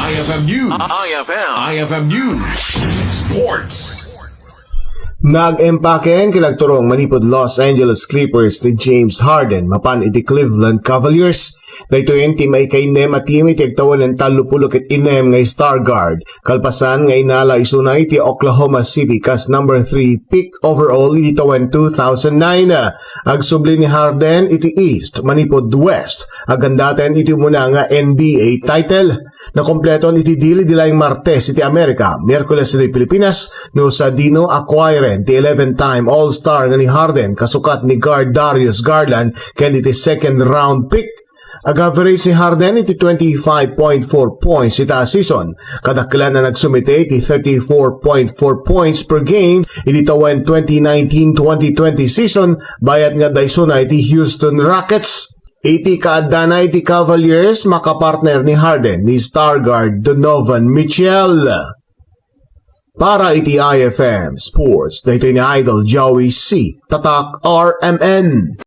IFM News. IFM News. Sports. Nag-empaken kilagturong manipod Los Angeles Clippers ni James Harden mapan iti Cleveland Cavaliers. Dahito yung team ay kay Nem at team iti agtawan ng talupulok at inem ngay star guard. Kalpasan ngay nala isunay iti Oklahoma City kas number 3 pick overall iti tawan 2009. Agsubli ni Harden iti East manipod West. Agandaten iti muna nga NBA title. Nakompleton iti dili dilayng Martes iti Amerika, Miyerkules iti Pilipinas, no sa Dino acquiren ti 11-time All-Star nga ni Harden kasukat ni guard Darius Garland ken iti second round pick. Ag-average ni Harden iti 25.4 points ita season. Kadaklan na nagsumite iti 34.4 points per game iti tawan 2019-2020 season bayat nga daysuna iti Houston Rockets. Iti kaadana iti Cavaliers makapartner ni Harden ni star guard Donovan Mitchell. Para iti IFM Sports, dahito ni Idol Joey C. Tatak RMN.